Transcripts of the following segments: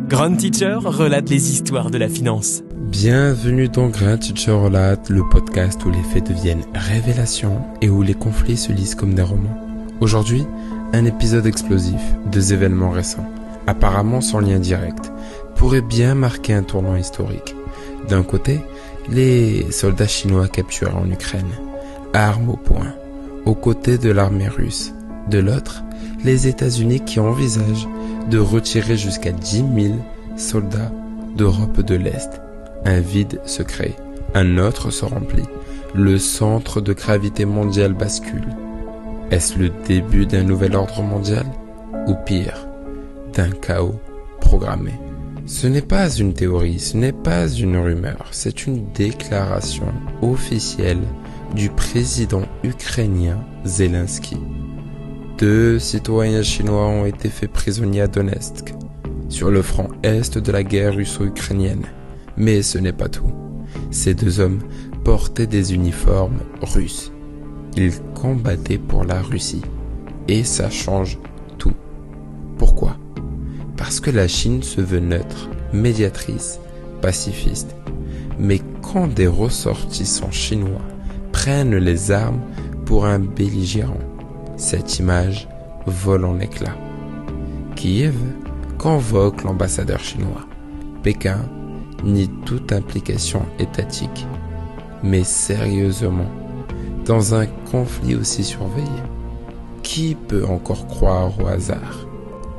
Grand Teacher relate les histoires de la finance. Bienvenue dans Grand Teacher relate, le podcast où les faits deviennent révélations et où les conflits se lisent comme des romans. Aujourd'hui, un épisode explosif, deux événements récents, apparemment sans lien direct, pourraient bien marquer un tournant historique. D'un côté, les soldats chinois capturés en Ukraine, armes au poing, aux côtés de l'armée russe. De l'autre, les États-Unis qui envisagent de retirer jusqu'à 10 000 soldats d'Europe de l'Est. Un vide se crée, un autre se remplit. Le centre de gravité mondial bascule. Est-ce le début d'un nouvel ordre mondial? Ou pire, d'un chaos programmé? Ce n'est pas une théorie, ce n'est pas une rumeur, c'est une déclaration officielle du président ukrainien Zelensky. 2 citoyens chinois ont été faits prisonniers à Donetsk, sur le front est de la guerre russo-ukrainienne. Mais ce n'est pas tout. Ces 2 hommes portaient des uniformes russes. Ils combattaient pour la Russie. Et ça change tout. Pourquoi? Parce que la Chine se veut neutre, médiatrice, pacifiste. Mais quand des ressortissants chinois prennent les armes pour un belligérant, cette image vole en éclats. Kiev convoque l'ambassadeur chinois. Pékin nie toute implication étatique. Mais sérieusement, dans un conflit aussi surveillé, qui peut encore croire au hasard?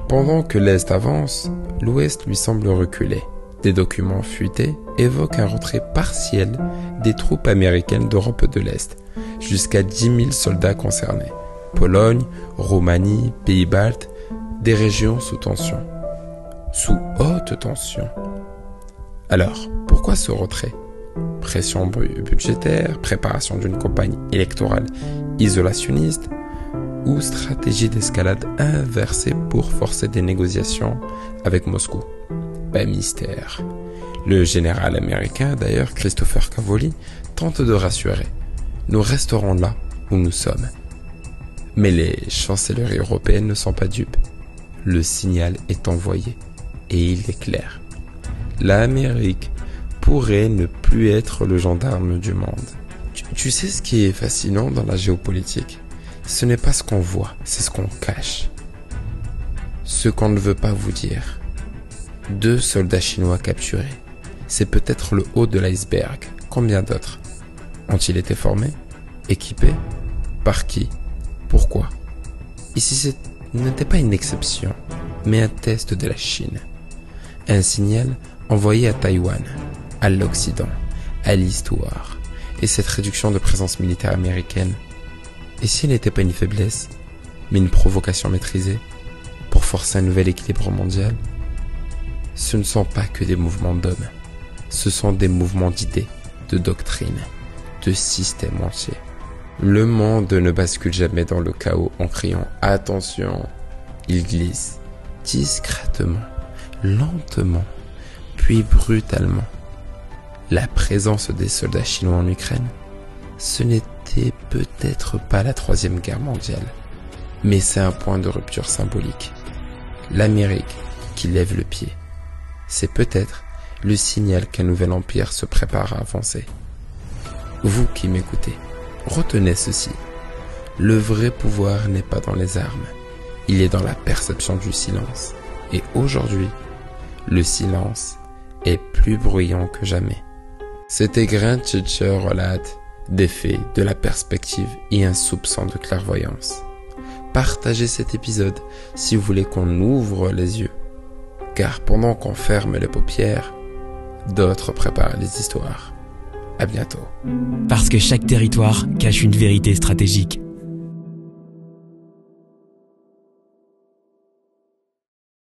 Pendant que l'Est avance, l'Ouest lui semble reculer. Des documents fuités évoquent un retrait partiel des troupes américaines d'Europe de l'Est, jusqu'à 10 000 soldats concernés. Pologne, Roumanie, Pays-Baltes, des régions sous tension. Sous haute tension. Alors, pourquoi ce retrait? Pression budgétaire, préparation d'une campagne électorale isolationniste ou stratégie d'escalade inversée pour forcer des négociations avec Moscou? Mystère. Le général américain, d'ailleurs, Christopher Cavoli, tente de rassurer. Nous resterons là où nous sommes. Mais les chancelleries européennes ne sont pas dupes. Le signal est envoyé, et il est clair. L'Amérique pourrait ne plus être le gendarme du monde. Tu sais ce qui est fascinant dans la géopolitique? Ce n'est pas ce qu'on voit, c'est ce qu'on cache. Ce qu'on ne veut pas vous dire. 2 soldats chinois capturés. C'est peut-être le haut de l'iceberg. Combien d'autres? Ont-ils été formés? Équipés? Par qui? Pourquoi? Ici, ce n'était pas une exception, mais un test de la Chine. Un signal envoyé à Taïwan, à l'Occident, à l'histoire. Et cette réduction de présence militaire américaine, et s'il n'était pas une faiblesse, mais une provocation maîtrisée, pour forcer un nouvel équilibre mondial? Ce ne sont pas que des mouvements d'hommes, ce sont des mouvements d'idées, de doctrines, de systèmes entiers. Le monde ne bascule jamais dans le chaos en criant « Attention !» Il glisse discrètement, lentement, puis brutalement. La présence des soldats chinois en Ukraine, ce n'était peut-être pas la 3e guerre mondiale, mais c'est un point de rupture symbolique. L'Amérique qui lève le pied, c'est peut-être le signal qu'un nouvel empire se prépare à avancer. Vous qui m'écoutez, retenez ceci. Le vrai pouvoir n'est pas dans les armes. Il est dans la perception du silence. Et aujourd'hui, le silence est plus bruyant que jamais. C'était Grand Teacher relate des faits, de la perspective et un soupçon de clairvoyance. Partagez cet épisode si vous voulez qu'on ouvre les yeux. Car pendant qu'on ferme les paupières, d'autres préparent les histoires. À bientôt. Parce que chaque territoire cache une vérité stratégique.